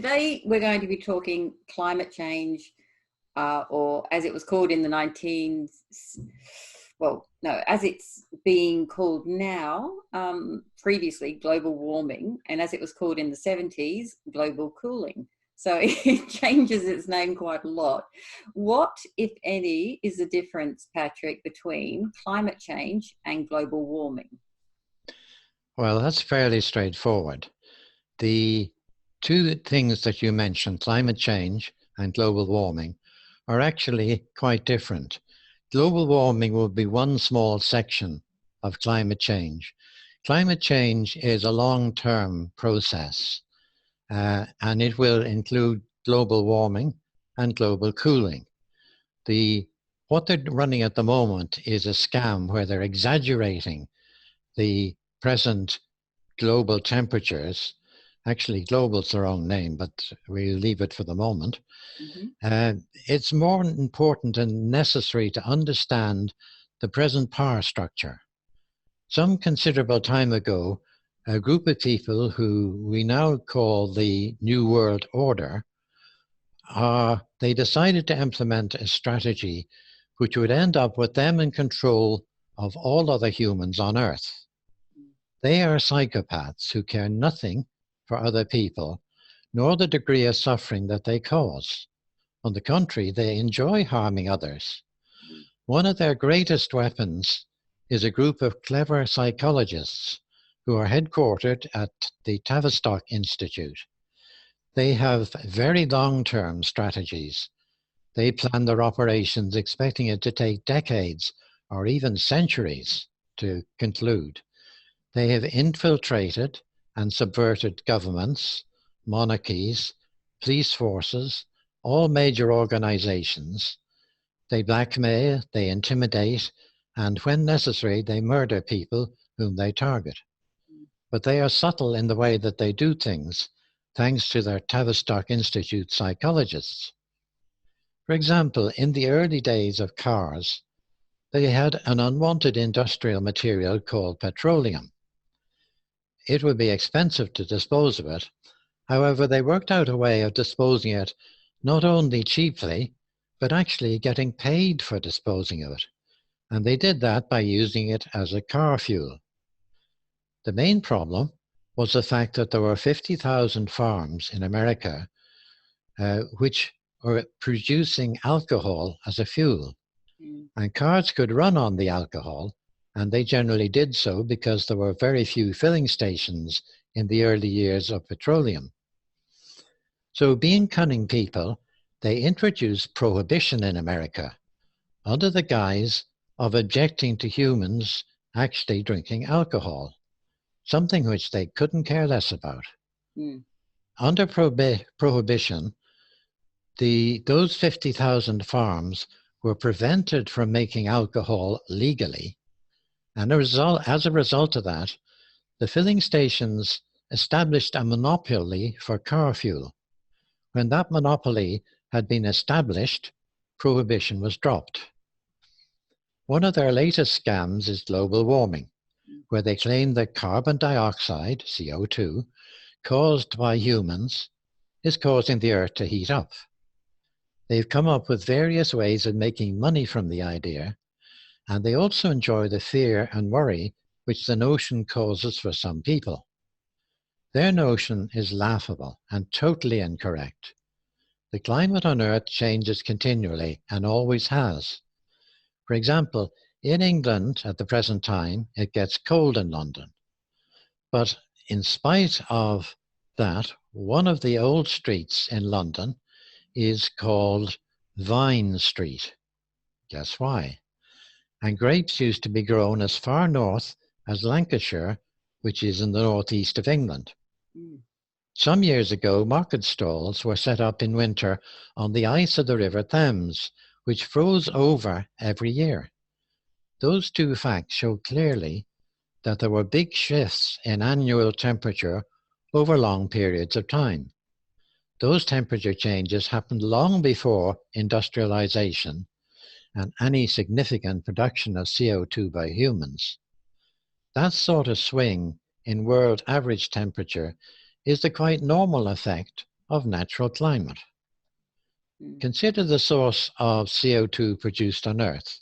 today we're going to be talking climate change, or as it was called in the as it's being called now, previously global warming, and as it was called in the 70s, global cooling. So it changes its name quite a lot. What, if any, is the difference, Patrick, between climate change and global warming? Well, that's fairly straightforward. The two things that you mentioned, climate change and global warming, are actually quite different. Global warming will be one small section of climate change. Climate change is a long-term process, and it will include global warming and global cooling. What they're running at the moment is a scam where they're exaggerating the present global temperatures. Actually, global's the wrong name, but we'll leave it for the moment. It's more important and necessary to understand the present power structure. Some considerable time ago, a group of people who we now call the New World Order, they decided to implement a strategy which would end up with them in control of all other humans on Earth. They are psychopaths who care nothing for other people, nor the degree of suffering that they cause. On the contrary, they enjoy harming others. One of their greatest weapons is a group of clever psychologists who are headquartered at the Tavistock Institute. They have very long-term strategies. They plan their operations expecting it to take decades or even centuries to conclude. They have infiltrated and subverted governments, monarchies, police forces, all major organizations. They blackmail, they intimidate, and when necessary, they murder people whom they target. But they are subtle in the way that they do things, thanks to their Tavistock Institute psychologists. For example, in the early days of cars, they had an unwanted industrial material called petroleum. It would be expensive to dispose of it. However, they worked out a way of disposing it not only cheaply, but actually getting paid for disposing of it. And they did that by using it as a car fuel. The main problem was the fact that there were 50,000 farms in America which were producing alcohol as a fuel. And cars could run on the alcohol, and they generally did so because there were very few filling stations in the early years of petroleum. So being cunning people, they introduced prohibition in America under the guise of objecting to humans actually drinking alcohol, something which they couldn't care less about. Under prohibition, those 50,000 farms were prevented from making alcohol legally. And as a result of that, the filling stations established a monopoly for car fuel. When that monopoly had been established, prohibition was dropped. One of their latest scams is global warming, where they claim that carbon dioxide, CO2, caused by humans, is causing the Earth to heat up. They've come up with various ways of making money from the idea, and they also enjoy the fear and worry which the notion causes for some people. Their notion is laughable and totally incorrect. The climate on Earth changes continually and always has. For example, in England at the present time, it gets cold in London. But in spite of that, one of the old streets in London is called Vine Street. Guess why? And grapes used to be grown as far north as Lancashire, which is in the northeast of England. Some years ago, market stalls were set up in winter on the ice of the River Thames, which froze over every year. Those two facts show clearly that there were big shifts in annual temperature over long periods of time. Those temperature changes happened long before industrialization and any significant production of CO2 by humans. That sort of swing in world average temperature is the quite normal effect of natural climate. Mm. Consider the source of CO2 produced on Earth.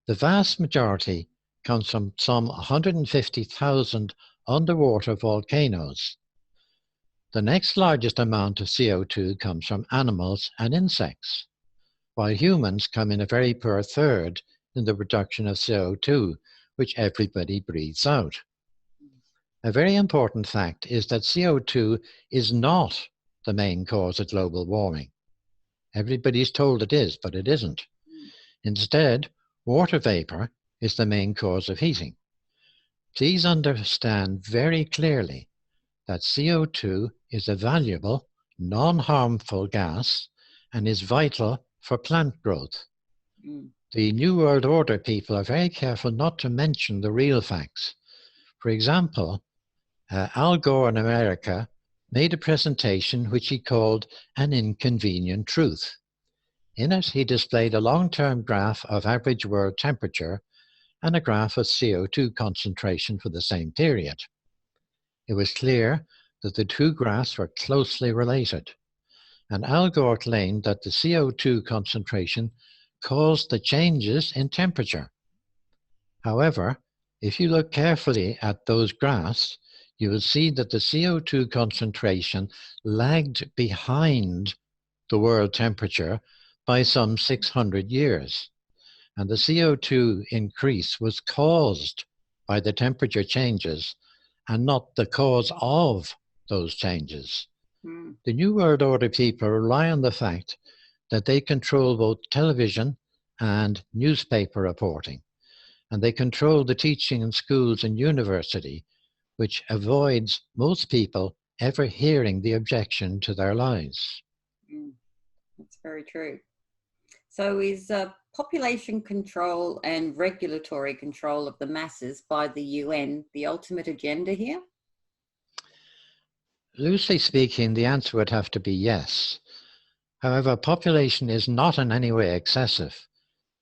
The vast majority comes from some 150,000 underwater volcanoes. The next largest amount of CO2 comes from animals and insects, while humans come in a very poor third in the production of CO2, which everybody breathes out. A very important fact is that CO2 is not the main cause of global warming. Everybody's told it is, but it isn't. Instead, water vapor is the main cause of heating. Please understand very clearly that CO2 is a valuable, non-harmful gas and is vital for plant growth. The New World Order people are very careful not to mention the real facts. For example, Al Gore in America made a presentation which he called an inconvenient truth. In it, he displayed a long-term graph of average world temperature and a graph of CO2 concentration for the same period. It was clear that the two graphs were closely related, and Al Gore claimed that the CO2 concentration caused the changes in temperature. However, if you look carefully at those graphs, you will see that the CO2 concentration lagged behind the world temperature by some 600 years. And the CO2 increase was caused by the temperature changes and not the cause of those changes. The New World Order people rely on the fact that they control both television and newspaper reporting, and they control the teaching in schools and university, which avoids most people ever hearing the objection to their lies. That's very true. So is population control and regulatory control of the masses by the UN the ultimate agenda here? Loosely speaking, the answer would have to be yes. However, population is not in any way excessive,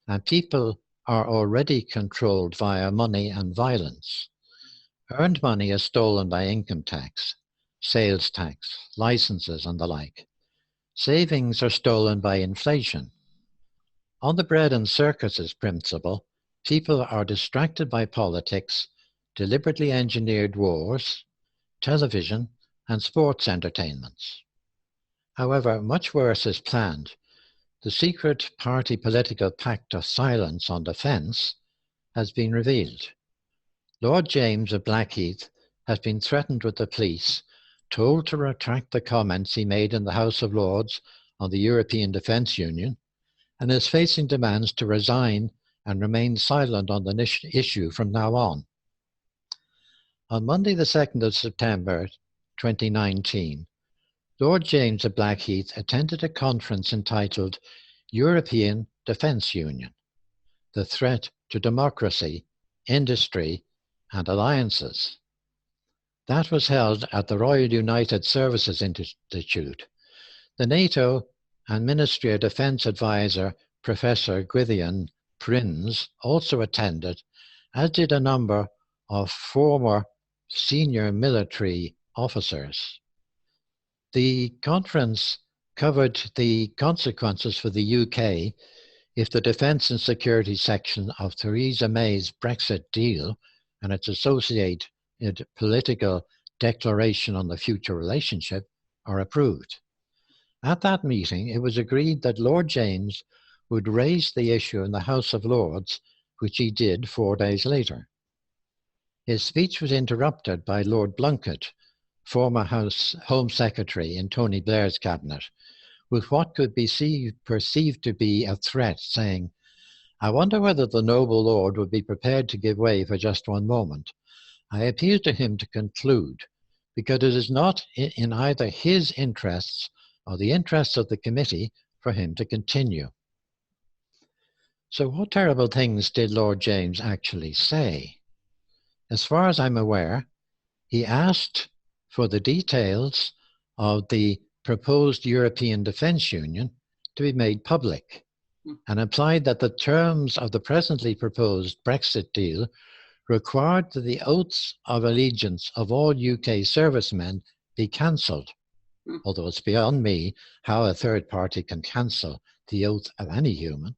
and people are already controlled via money and violence. Earned money is stolen by income tax, sales tax, licenses, and the like. Savings are stolen by inflation. On the bread and circuses principle, people are distracted by politics, deliberately engineered wars, television, and sports entertainments. However, much worse is planned. The secret party political pact of silence on defence has been revealed. Lord James of Blackheath has been threatened with the police, told to retract the comments he made in the House of Lords on the European Defence Union, and is facing demands to resign and remain silent on the issue from now on. On Monday, the 2nd of September 2019, Lord James of Blackheath attended a conference entitled European Defence Union, the Threat to Democracy, Industry and Alliances. That was held at the Royal United Services Institute. The NATO and Ministry of Defence advisor, Professor Gwydion Prinz, also attended, as did a number of former senior military officers. The conference covered the consequences for the UK if the Defence and Security section of Theresa May's Brexit deal and its associated political declaration on the future relationship are approved. At that meeting, it was agreed that Lord James would raise the issue in the House of Lords, which he did 4 days later. His speech was interrupted by Lord Blunkett, former Home Secretary in Tony Blair's cabinet, with what could be perceived to be a threat, saying, "I wonder whether the noble Lord would be prepared to give way for just one moment. I appeal to him to conclude, because it is not in either his interests or the interests of the committee for him to continue." So what terrible things did Lord James actually say? As far as I'm aware, he asked for the details of the proposed European Defence Union to be made public, and implied that the terms of the presently proposed Brexit deal required that the oaths of allegiance of all UK servicemen be cancelled. Mm. although it's beyond me how a third party can cancel the oath of any human,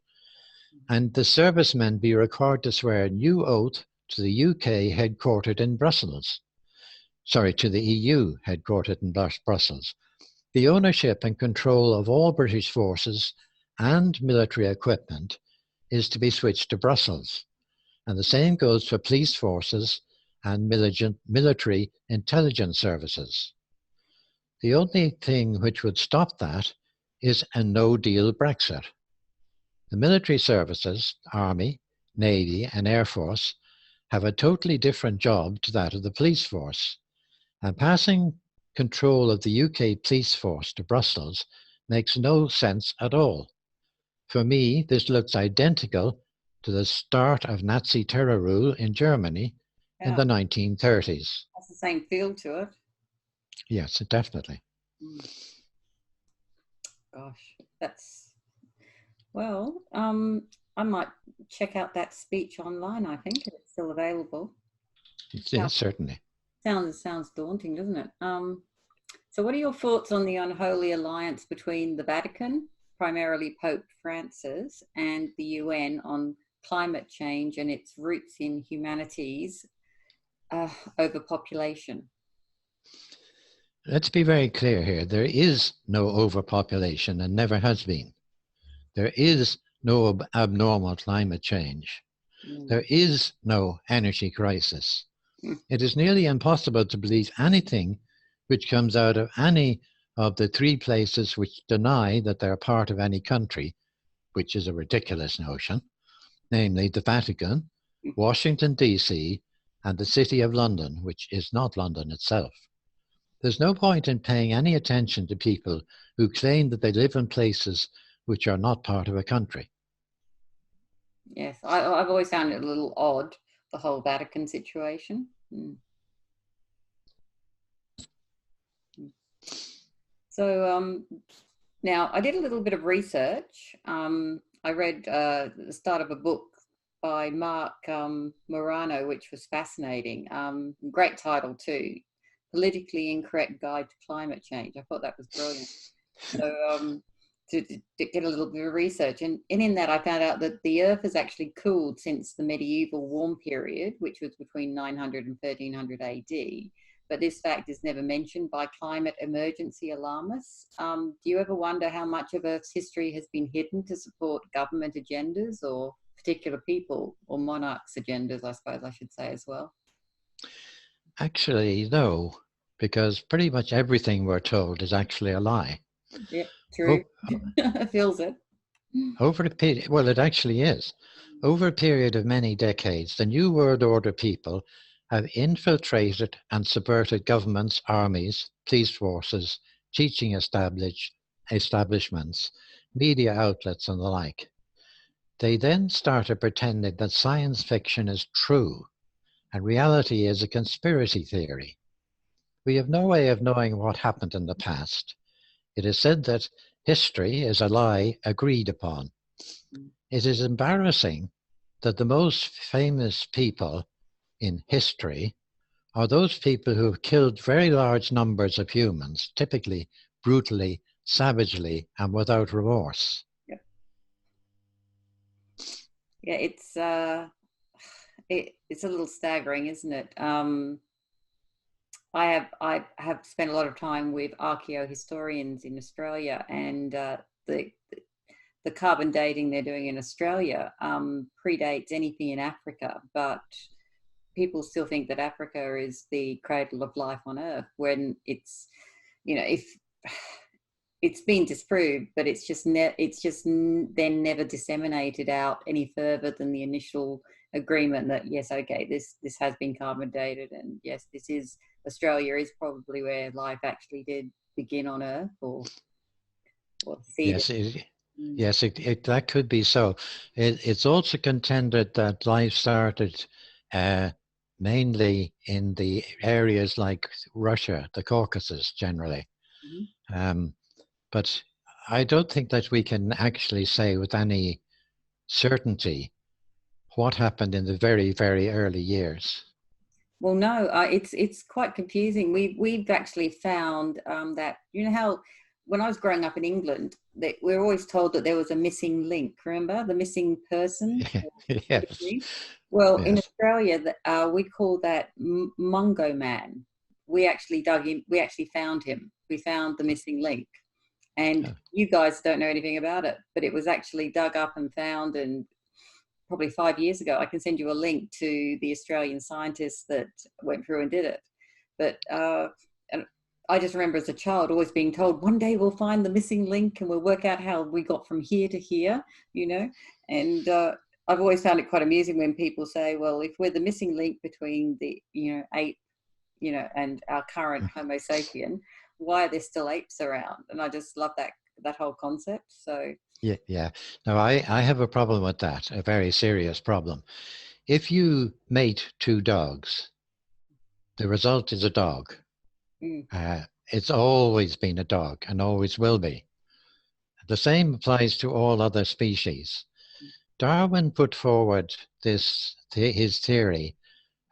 and the servicemen be required to swear a new oath to the UK headquartered in Brussels. Sorry, to the EU headquartered in Brussels. The ownership and control of all British forces and military equipment is to be switched to Brussels. And the same goes for police forces and military intelligence services. The only thing which would stop that is a no-deal Brexit. The military services, Army, Navy, and Air Force, have a totally different job to that of the police force. And passing control of the UK police force to Brussels makes no sense at all. For me, this looks identical to the start of Nazi terror rule in Germany in Yeah, the 1930s. has the same feel to it. Yes, definitely. Mm. Gosh, that's well. I might check out that speech online. I think if it's still available. Yes, certainly. Sounds daunting, doesn't it? So, what are your thoughts on the unholy alliance between the Vatican, primarily Pope Francis, and the UN on climate change and its roots in humanity's overpopulation? Let's be very clear here. There is no overpopulation and never has been. There is no abnormal climate change. Mm. There is no energy crisis. Mm. It is nearly impossible to believe anything which comes out of any of the three places which deny that they're part of any country, which is a ridiculous notion, namely the Vatican, Washington, D.C., and the City of London, which is not London itself. There's no point in paying any attention to people who claim that they live in places which are not part of a country. Yes, I've always found it a little odd, the whole Vatican situation. Mm. So now I did a little bit of research. I read the start of a book by Mark Morano, which was fascinating. Great title too, Politically Incorrect Guide to Climate Change. I thought that was brilliant. So to get a little bit of research, and in that I found out that the Earth has actually cooled since the medieval warm period, which was between 900 and 1300 AD. But this fact is never mentioned by climate emergency alarmists. Do you ever wonder how much of Earth's history has been hidden to support government agendas or particular people or monarchs' agendas, I suppose I should say as well? Actually, no, because pretty much everything we're told is actually a lie. Yeah, true. Oh, Feels it. over a period, well, it actually is. Over a period of many decades, the New World Order people have infiltrated and subverted governments, armies, police forces, teaching establishments, media outlets, and the like. They then started pretending that science fiction is true and reality is a conspiracy theory. We have no way of knowing what happened in the past. It is said that history is a lie agreed upon. It is embarrassing that the most famous people in history are those people who have killed very large numbers of humans, typically brutally, savagely, and without remorse. Yeah, yeah, it's a little staggering, isn't it? I have spent a lot of time with archaeohistorians in Australia, and the carbon dating they're doing in Australia predates anything in Africa, but people still think that Africa is the cradle of life on Earth when it's, if it's been disproved, but then never disseminated out any further than the initial agreement that yes, okay, this has been carbon dated, and yes, this is Australia is probably where life actually did begin on Earth, or seeded. Yes, that could be so. It's also contended that life started mainly in the areas like Russia, the Caucasus generally. Mm-hmm. But I don't think that we can actually say with any certainty what happened in the very, very early years. Well, no, it's quite confusing. We've actually found that, you know how when I was growing up in England, that we're always told that there was a missing link. Remember the missing person? Yes, Well, in yes. Australia, we call that Mungo Man. We actually dug him. We actually found him. We found the missing link, and Oh, you guys don't know anything about it, but it was actually dug up and found, and probably 5 years ago. I can send you a link to the Australian scientists that went through and did it. But and I just remember as a child always being told, one day we'll find the missing link and we'll work out how we got from here to here, you know. And I've always found it quite amusing when people say, well, if we're the missing link between the, ape, and our current Homo sapien, why are there still apes around? And I just love that whole concept. So yeah, yeah. No, I have a problem with that, a very serious problem. If you mate two dogs, the result is a dog. mm, It's always been a dog and always will be. The same applies to all other species. Darwin put forward his theory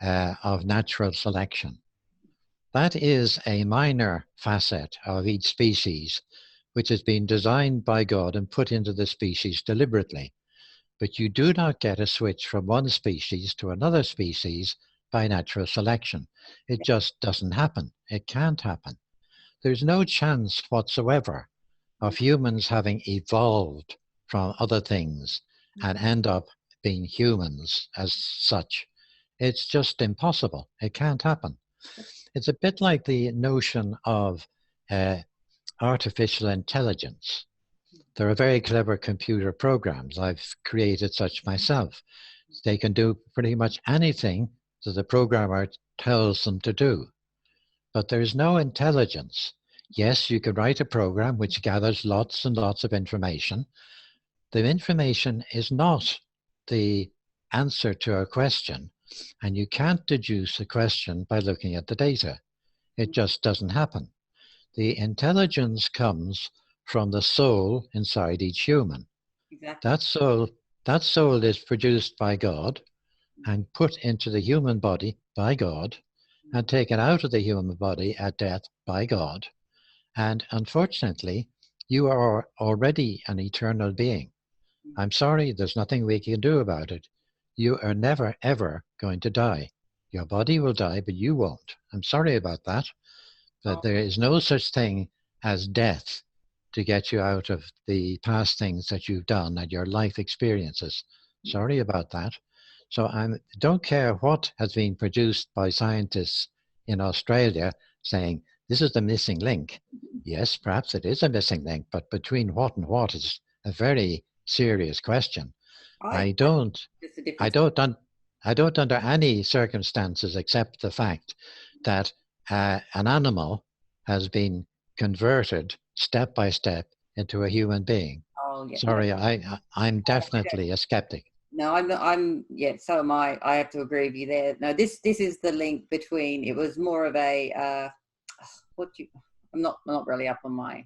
of natural selection. That is a minor facet of each species, which has been designed by God and put into the species deliberately. But you do not get a switch from one species to another species by natural selection. It just doesn't happen. It can't happen. There's no chance whatsoever of humans having evolved from other things and end up being humans as such. It's just impossible. It can't happen. It's a bit like the notion of uh, artificial intelligence. There are very clever computer programs. I've created such myself. They can do pretty much anything that the programmer tells them to do, but there's no intelligence. Yes, you could write a program which gathers lots and lots of information. The information is not the answer to a question, and you can't deduce a question by looking at the data. It just doesn't happen. The intelligence comes from the soul inside each human. exactly. That soul, that soul is produced by God and put into the human body by God and taken out of the human body at death by God. And unfortunately, you are already an eternal being. I'm sorry, there's nothing we can do about it. You are never, ever going to die. Your body will die, but you won't. I'm sorry about that. But Oh, there is no such thing as death to get you out of the past things that you've done and your life experiences. Sorry about that. So I don't care what has been produced by scientists in Australia saying this is the missing link. Yes, perhaps it is a missing link, but between what and what is a very serious question. I I think don't, it's just a I difference. don't, I don't under any circumstances accept the fact that an animal has been converted step by step into a human being. Oh, yeah. No, Sorry, I'm definitely a skeptic. no, I'm, yeah, so am I. I have to agree with you there. No, this is the link between, it was more of a, what you, I'm not really up on my,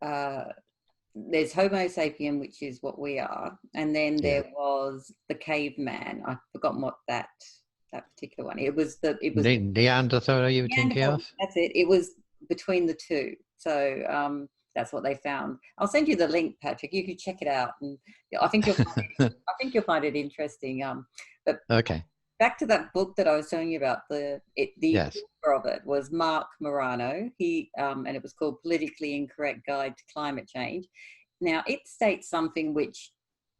uh, there's Homo sapien, which is what we are. And then Yeah. there was the caveman. I've forgotten what that particular one. It was Neanderthal, are you thinking Neanderthal. of? That's it. It was between the two. So that's what they found. I'll send you the link, Patrick. You could check it out, and I think I think you'll find it interesting. But Okay. back to that book that I was telling you about. The Yes. author of it was Mark Morano. He and it was called Politically Incorrect Guide to Climate Change. Now it states something which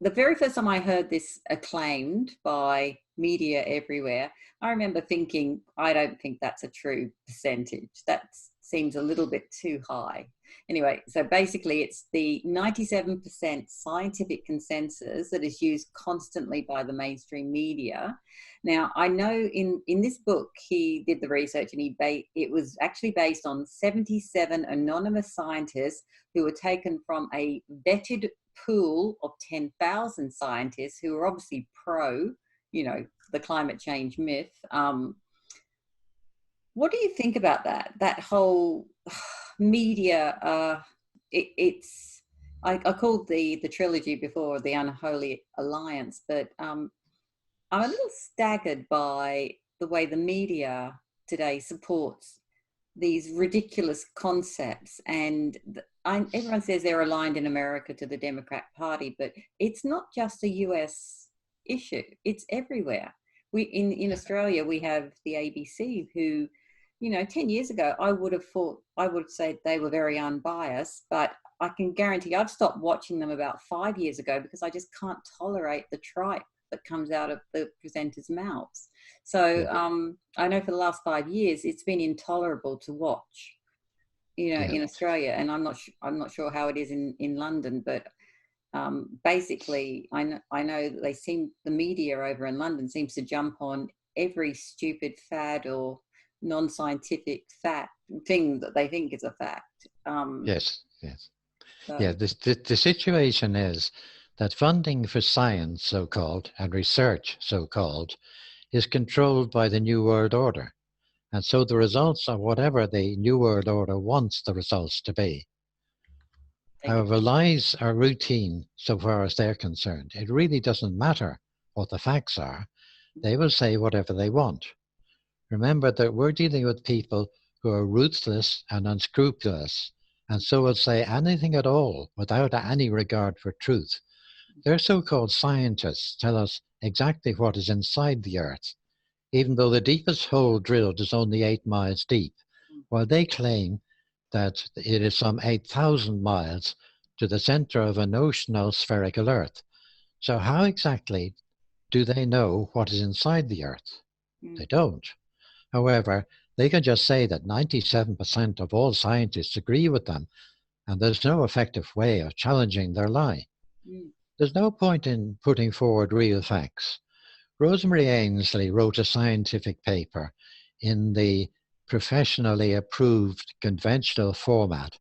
the very first time I heard this acclaimed by media everywhere, I remember thinking, I don't think that's a true percentage. That seems a little bit too high. Anyway, so basically it's the 97% scientific consensus that is used constantly by the mainstream media. Now, I know in this book, he did the research and it was actually based on 77 anonymous scientists who were taken from a vetted pool of 10,000 scientists who are obviously pro, the climate change myth. What do you think about that? That whole media, it's, I called the trilogy before the Unholy Alliance, but I'm a little staggered by the way the media today supports these ridiculous concepts. And everyone says they're aligned in America to the Democrat Party, but it's not just a US issue, it's everywhere. In Australia, we have the ABC, who, 10 years ago, I would have said they were very unbiased, but I can guarantee I've stopped watching them about 5 years ago because I just can't tolerate the tripe that comes out of the presenters' mouths. So I know for the last 5 years it's been intolerable to watch, in Australia, and I'm not sure how it is in London, but basically I know that the media over in London seems to jump on every stupid fad or non-scientific fact thing that they think is a fact. Yes. So. Yeah, the situation is that funding for science, so-called, and research, so-called, is controlled by the New World Order. And so the results are whatever the New World Order wants the results to be. However, lies are routine so far as they're concerned. It really doesn't matter what the facts are. They will say whatever they want. Remember that we're dealing with people who are ruthless and unscrupulous, and so will say anything at all without any regard for truth. Their so-called scientists tell us exactly what is inside the Earth, even though the deepest hole drilled is only 8 miles deep, while they claim that it is some 8,000 miles to the center of a notional spherical Earth. So how exactly do they know what is inside the Earth? They don't. However, they can just say that 97% of all scientists agree with them, and there's no effective way of challenging their lie. There's no point in putting forward real facts. Rosemary Ainsley wrote a scientific paper in the professionally approved conventional format,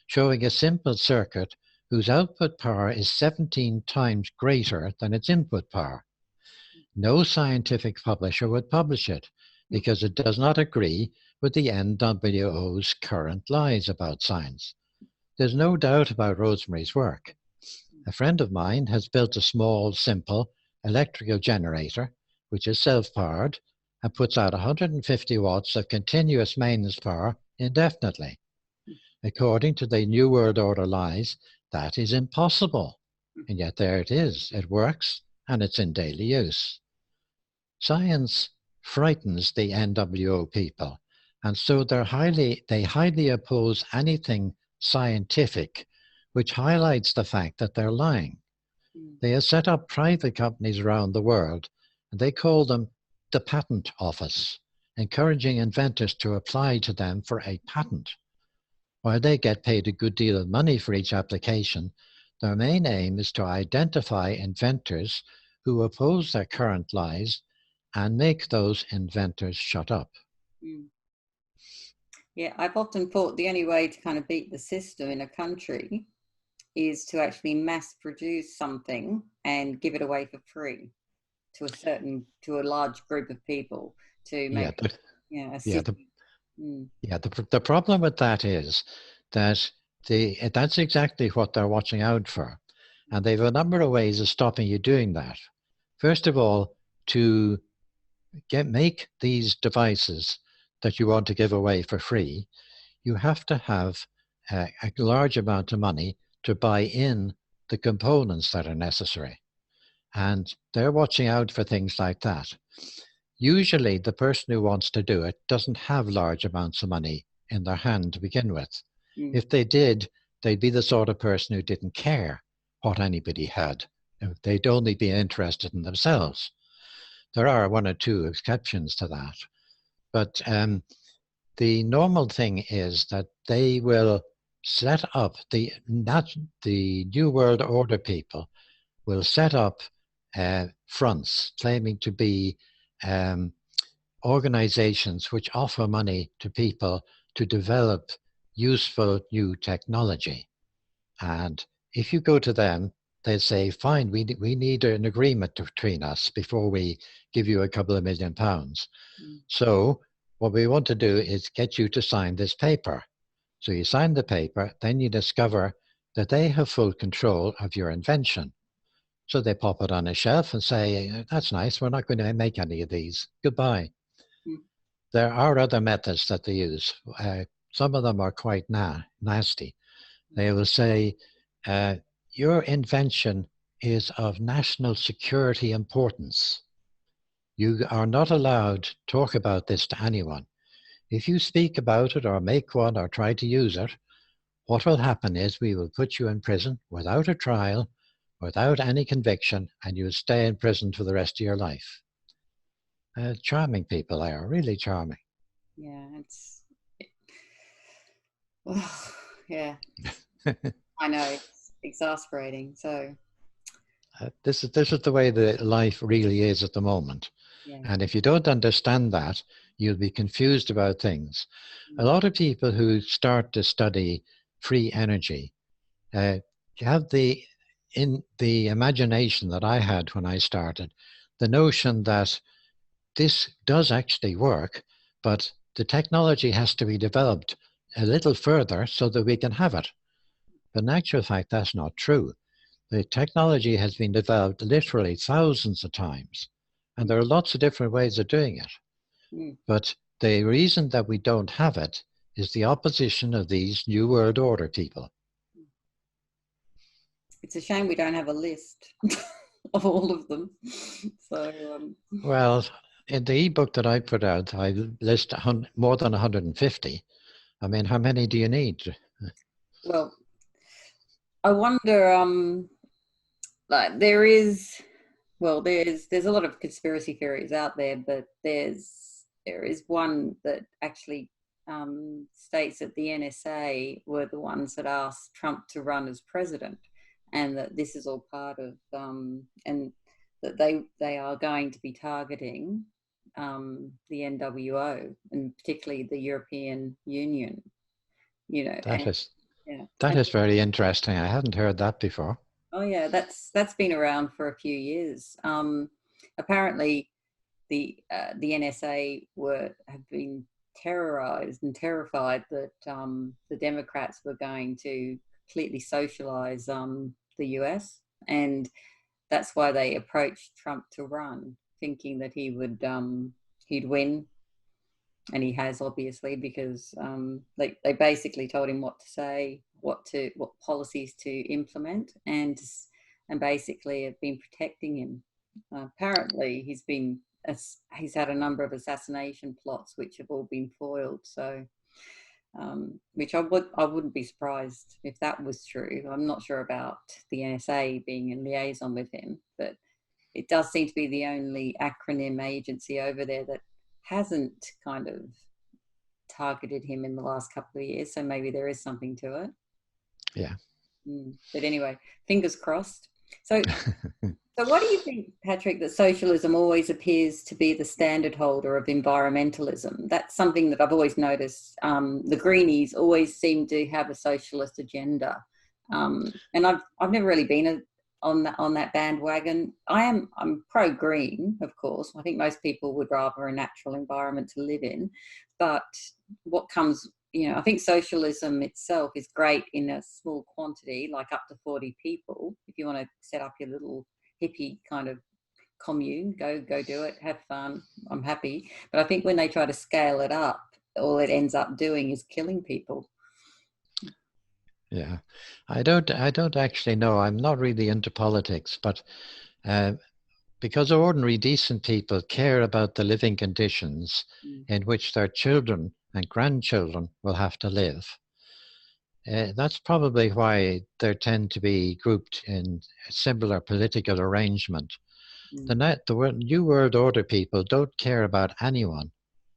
showing a simple circuit whose output power is 17 times greater than its input power. No scientific publisher would publish it because it does not agree with the NWO's current lies about science. There's no doubt about Rosemary's work. A friend of mine has built a small, simple electrical generator, which is self-powered and puts out 150 watts of continuous maintenance power indefinitely. According to the New World Order lies, that is impossible. And yet there it is. It works, and it's in daily use. Science frightens the NWO people, and so they highly oppose anything scientific, which highlights the fact that they're lying. They have set up private companies around the world, and they call them the Patent Office, encouraging inventors to apply to them for a patent. While they get paid a good deal of money for each application, their main aim is to identify inventors who oppose their current lies and make those inventors shut up. Yeah, I've often thought the only way to kind of beat the system in a country is to actually mass produce something and give it away for free to a large group of people to make the problem with that is that that's exactly what they're watching out for, and they have a number of ways of stopping you doing that. First of all, to make these devices that you want to give away for free, you have to have a large amount of money to buy in the components that are necessary. And they're watching out for things like that. Usually the person who wants to do it doesn't have large amounts of money in their hand to begin with. If they did, they'd be the sort of person who didn't care what anybody had. They'd only be interested in themselves. There are one or two exceptions to that. But the normal thing is that they will set up, the New World Order people will set up fronts claiming to be organizations which offer money to people to develop useful new technology. And if you go to them, they say, fine, we need an agreement between us before we give you a couple of £1 million. So what we want to do is get you to sign this paper. So you sign the paper, then you discover that they have full control of your invention. So they pop it on a shelf and say, that's nice, we're not going to make any of these. Goodbye. there are other methods that they use. Some of them are quite nasty. They will say, your invention is of national security importance. You are not allowed to talk about this to anyone. If you speak about it or make one or try to use it, what will happen is we will put you in prison without a trial, without any conviction, and you will stay in prison for the rest of your life. Charming people they are, really charming. Yeah, oh, yeah, I know, it's exasperating. So This is the way that life really is at the moment. yeah. And if you don't understand that, you'll be confused about things. A lot of people who start to study free energy have in the imagination that I had when I started, the notion that this does actually work, but the technology has to be developed a little further so that we can have it. But in actual fact, that's not true. The technology has been developed literally thousands of times, and there are lots of different ways of doing it. Mm. But the reason that we don't have it is the opposition of these New World Order people. It's a shame we don't have a list of all of them. So Well, in the ebook that I put out, I list more than 150. I mean, how many do you need? well, I wonder, like there's a lot of conspiracy theories out there, but there is one that actually states that the NSA were the ones that asked Trump to run as president, and that this is all part of and that they are going to be targeting the NWO, and particularly the European Union. You know, That and is yeah, that and is very interesting. I hadn't heard that before. oh yeah, that's been around for a few years. Apparently, the NSA have been terrorized and terrified that the Democrats were going to completely socialize the US, and that's why they approached Trump to run, thinking that he'd win, and he has, obviously, because they basically told him what to say, what policies to implement, and basically have been protecting him. Apparently, he's had a number of assassination plots which have all been foiled. So, which I wouldn't be surprised if that was true. I'm not sure about the NSA being in liaison with him, but it does seem to be the only acronym agency over there that hasn't kind of targeted him in the last couple of years. So maybe there is something to it. Yeah. But anyway, fingers crossed. So what do you think, Patrick, that socialism always appears to be the standard holder of environmentalism? That's something that I've always noticed. The Greenies always seem to have a socialist agenda. And I've never really been on that bandwagon. I'm pro-green, of course. I think most people would rather a natural environment to live in. But what comes, I think socialism itself is great in a small quantity, like up to 40 people. If you want to set up your little hippie kind of commune, go do it, have fun. I'm happy. But I think when they try to scale it up, all it ends up doing is killing people. Yeah, I don't actually know. I'm not really into politics, but because ordinary decent people care about the living conditions in which their children and grandchildren will have to live. That's probably why they tend to be grouped in a similar political arrangement. The New World Order people don't care about anyone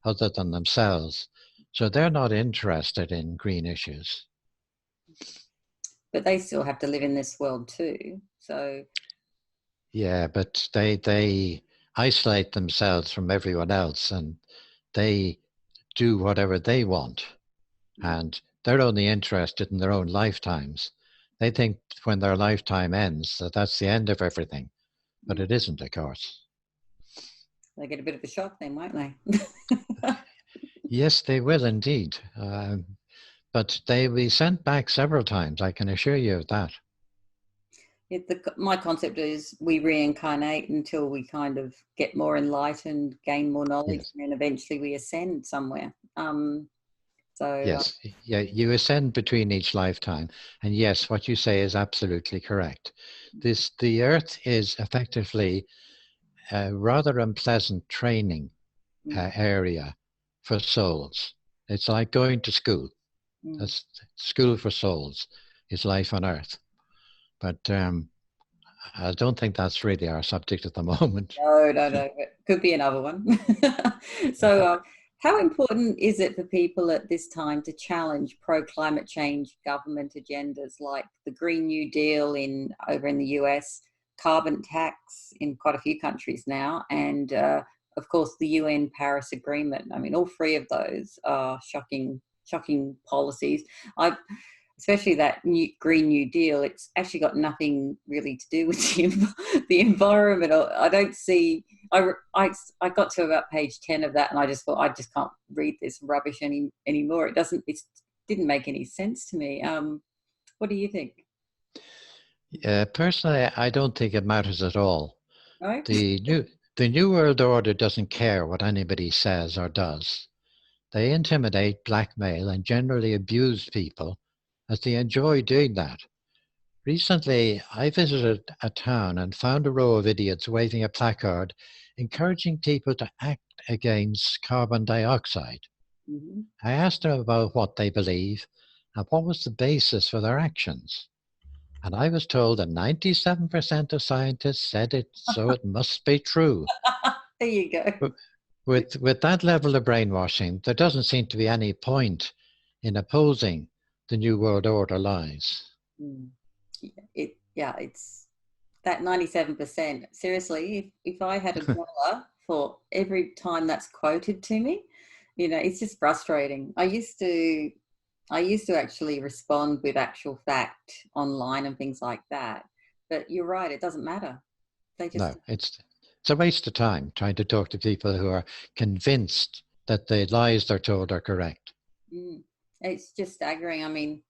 other than themselves, so they're not interested in green issues. But they still have to live in this world too. So yeah, but they isolate themselves from everyone else, and they do whatever they want, and they're only interested in their own lifetimes. They think when their lifetime ends that that's the end of everything, but it isn't, of course. They get a bit of a shock then, won't they? Yes, they will indeed. But they will be sent back several times, I can assure you of that. My concept is we reincarnate until we kind of get more enlightened, gain more knowledge, Yes. and then eventually we ascend somewhere. So Yes, yeah, you ascend between each lifetime. And yes, what you say is absolutely correct. The earth is effectively a rather unpleasant training mm, area for souls. It's like going to school. mm. That's school for souls is life on earth. But I don't think that's really our subject at the moment. No, no, no. It could be another one. So, how important is it for people at this time to challenge pro-climate change government agendas like the Green New Deal over in the US, carbon tax in quite a few countries now, and of course the UN Paris Agreement? I mean, all three of those are shocking policies. I've especially that Green New Deal, it's actually got nothing really to do with the environment. I don't see. I got to about page 10 of that, and I just thought I just can't read this rubbish anymore. It didn't make any sense to me. What do you think? Personally, I don't think it matters at all. No. The new the New World Order doesn't care what anybody says or does. They intimidate, blackmail, and generally abuse people as they enjoy doing that. Recently, I visited a town and found a row of idiots waving a placard encouraging people to act against carbon dioxide. Mm-hmm. I asked them about what they believe and what was the basis for their actions. And I was told that 97% of scientists said it, so it must be true. There you go. But with that level of brainwashing, there doesn't seem to be any point in opposing the New World Order lies. Mm. It's that 97%. Seriously, if I had $1 for every time that's quoted to me, it's just frustrating. I used to actually respond with actual fact online and things like that. But you're right, it doesn't matter. They just, No, it's a waste of time trying to talk to people who are convinced that the lies they're told are correct. mm, it's just staggering. I mean,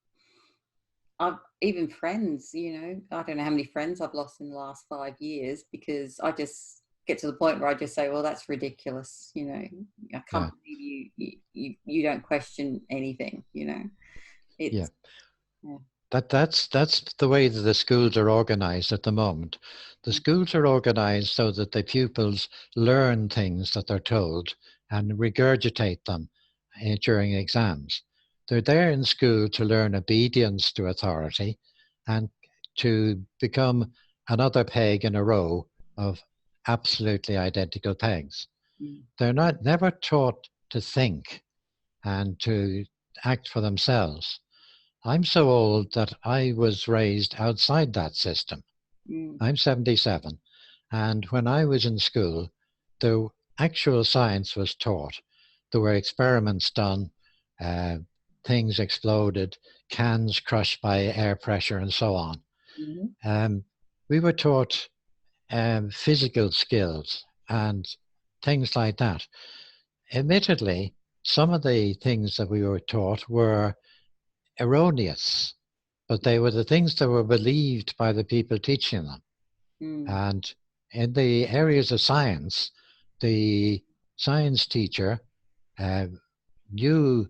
I've even friends, I don't know how many friends I've lost in the last 5 years because I just get to the point where I just say, well, that's ridiculous. I can't Yeah, believe you don't question anything, yeah. it's, yeah. That's the way that the schools are organized at the moment. The Mm, schools are organized so that the pupils learn things that they're told and regurgitate them during exams. They're there in school to learn obedience to authority and to become another peg in a row of absolutely identical pegs. mm, They're not never taught to think and to act for themselves. I'm so old that I was raised outside that system. mm, I'm 77. And when I was in school, the actual science was taught. There were experiments done, uh, things exploded, cans crushed by air pressure, and so on. mm, Um, we were taught physical skills and things like that. Admittedly, some of the things that we were taught were erroneous, but they were the things that were believed by the people teaching them. mm, And in the areas of science, the science teacher uh, knew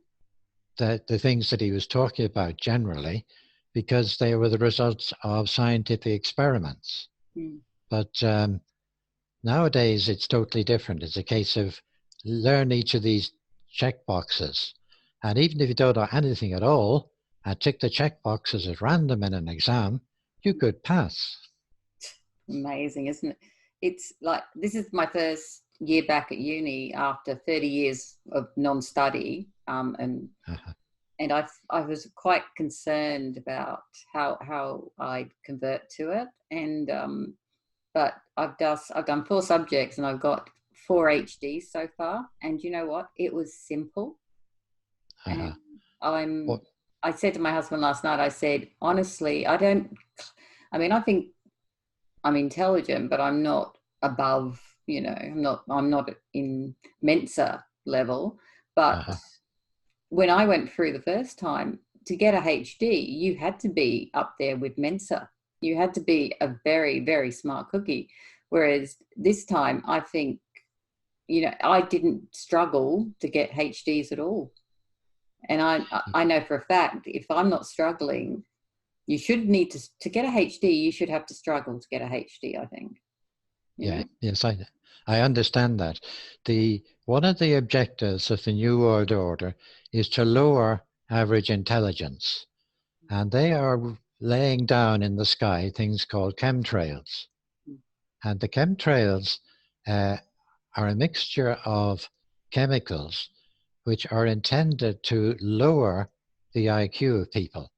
that the things that he was talking about generally because they were the results of scientific experiments. mm. But nowadays, it's totally different. It's a case of learn each of these check boxes. And even if you don't know anything at all, and tick the check boxes at random in an exam, you could pass. Amazing, isn't it? It's like this is my first year back at uni after 30 years of non-study, Uh-huh. and I was quite concerned about how I'd convert to it, and but I've done 4 subjects and I've got 4 HDs so far, and you know what? It was simple, and Uh-huh. I'm. Well, I said to my husband last night, I said, honestly, I don't. I mean, I think I'm intelligent, but I'm not above, I'm not in Mensa level. But uh-huh. when I went through the first time, to get a HD, you had to be up there with Mensa. You had to be a very, very smart cookie. Whereas this time, I think, I didn't struggle to get HDs at all. And I know for a fact, if I'm not struggling, you should need to get a HD, you should have to struggle to get a HD, I think. Yeah, yes, I understand that. One of the objectives of the New World Order is to lower average intelligence. And they are laying down in the sky things called chemtrails. And the chemtrails are a mixture of chemicals which are intended to lower the IQ of people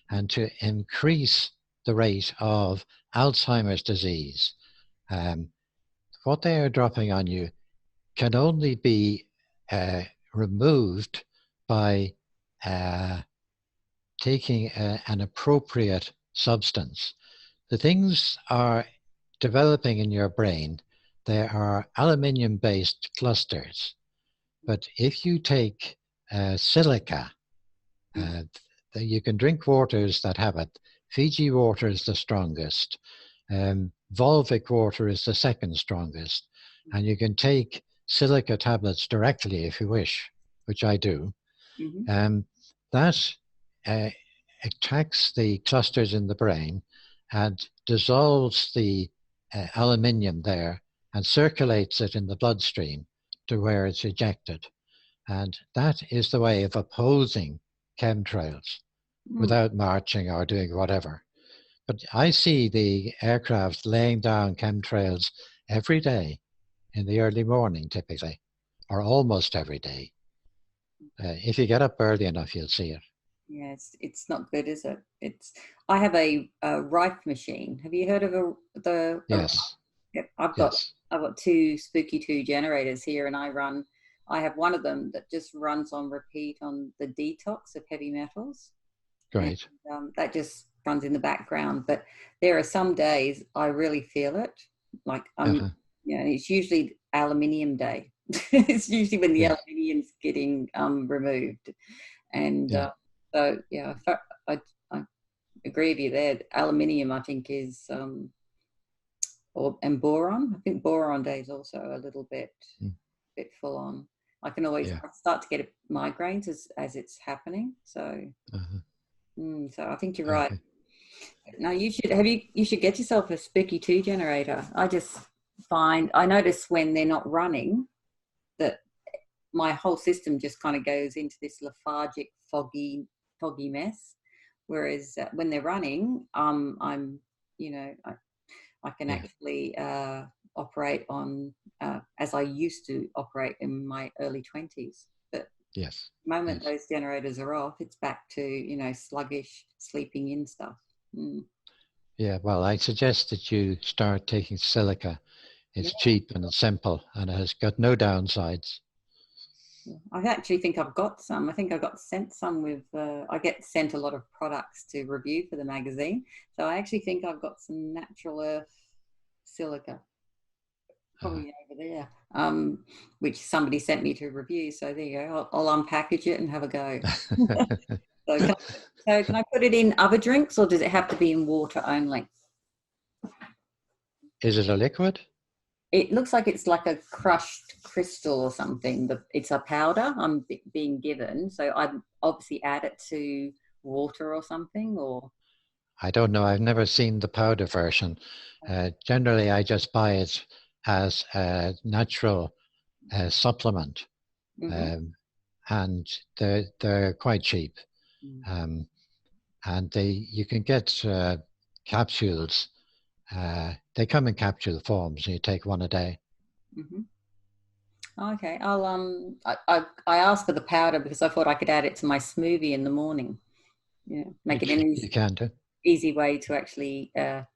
and to increase the rate of Alzheimer's disease. What they are dropping on you can only be removed by taking an appropriate substance. The things are developing in your brain. They are aluminium-based clusters. But if you take silica, you can drink waters that have it. Fiji water is the strongest. Volvic water is the second strongest. And you can take silica tablets directly if you wish, which I do. That attacks the clusters in the brain and dissolves the aluminium there and circulates it in the bloodstream to where it's ejected. And that is the way of opposing chemtrails without marching or doing whatever. But I see the aircraft laying down chemtrails every day in the early morning, typically, or almost every day. If you get up early enough, you'll see it. Yeah, it's not good, is it? I have a Rife machine. Have you heard of the? Yes. Yep, I've got two Spooky 2 generators here, and I have one of them that just runs on repeat on the detox of heavy metals. Great. And, that just runs in the background. But there are some days I really feel it. Like it's usually aluminium day. It's usually when the aluminium's getting removed, and so I agree with you there. Aluminium, I think, is and boron. I think boron day is also a little bit full on. I can always start to get migraines as it's happening. So, so I think you're right. No, you should get yourself a Spooky 2 generator. I notice when they're not running that my whole system just kind of goes into this lethargic, foggy mess. Whereas when they're running, I can actually operate on as I used to operate in my early 20s. But the moment those generators are off, it's back to, sluggish, sleeping in stuff. Yeah, well, I suggest that you start taking silica. It's cheap and it's simple and it has got no downsides. I actually think I've got some. I think I got sent some with, I get sent a lot of products to review for the magazine. So I actually think I've got some natural earth silica probably over there, which somebody sent me to review. So there you go. I'll unpackage it and have a go. So can I put it in other drinks or does it have to be in water only? Is it a liquid? It looks like it's like a crushed crystal or something. It's a powder I'm being given. So I'd obviously add it to water or something, or? I don't know. I've never seen the powder version. Generally, I just buy it as a natural supplement. And they're quite cheap. And you can get capsules. They come in capsule forms, and you take one a day. Okay, I'll I asked for the powder because I thought I could add it to my smoothie in the morning. Make it an easy way to actually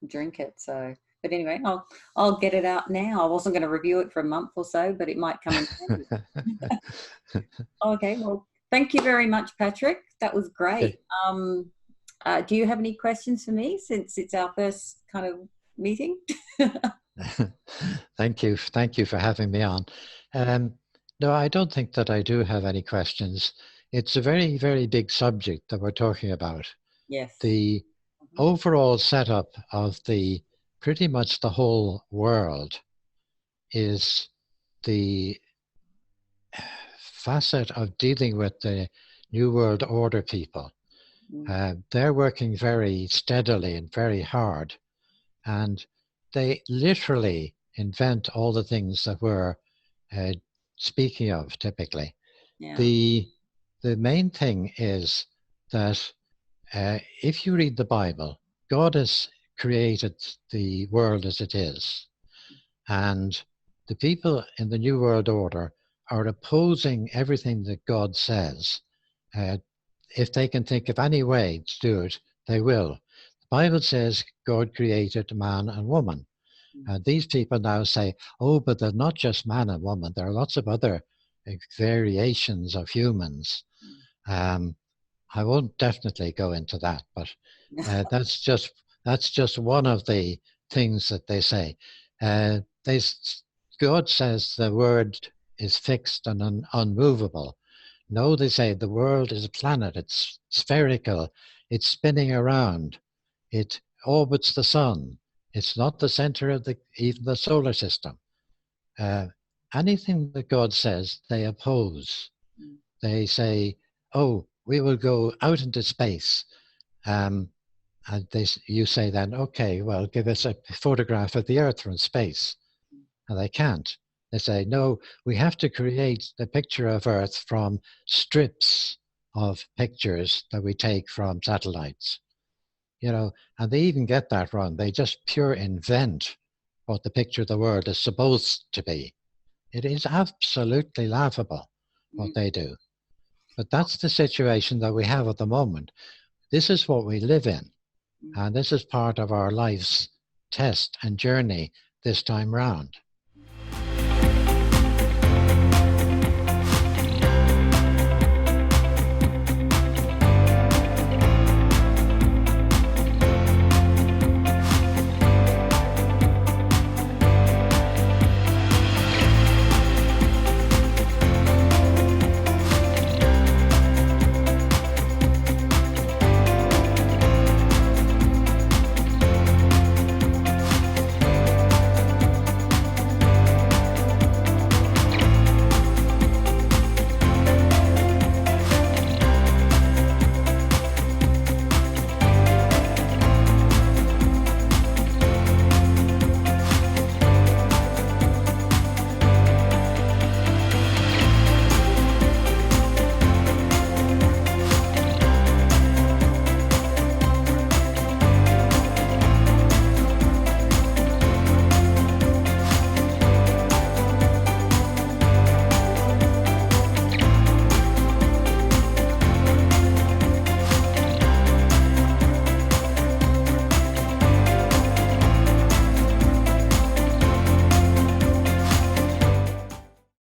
drink it. So, but anyway, I'll get it out now. I wasn't going to review it for a month or so, but it might come in handy. Okay, well, thank you very much, Patrick. That was great. Do you have any questions for me since it's our first kind of meeting? Thank you for having me on. No, I don't think that I do have any questions. It's a very, very big subject that we're talking about. Yes. The overall setup of the pretty much the whole world is the facet of dealing with the New World Order people. They're working very steadily and very hard, and they literally invent all the things that we're uh, speaking of typically. Yeah. The main thing is that if you read the Bible, God has created the world as it is, and the people in the New World Order are opposing everything that God says. If they can think of any way to do it, they will. The Bible says God created man and woman. These people now say, oh, but they're not just man and woman. There are lots of other variations of humans. I won't definitely go into that, but that's just one of the things that they say. They God says the word is fixed and unmovable. No, they say the world is a planet. It's spherical. It's spinning around. It orbits the sun. It's not the center of even the solar system. Anything that God says, they oppose. They say, oh, we will go out into space. And you say then, okay, well, give us a photograph of the Earth from space. And they can't. They say, no, we have to create the picture of Earth from strips of pictures that we take from satellites. And they even get that wrong. They just pure invent what the picture of the world is supposed to be. It is absolutely laughable what they do. But that's the situation that we have at the moment. This is what we live in. And this is part of our life's test and journey this time round.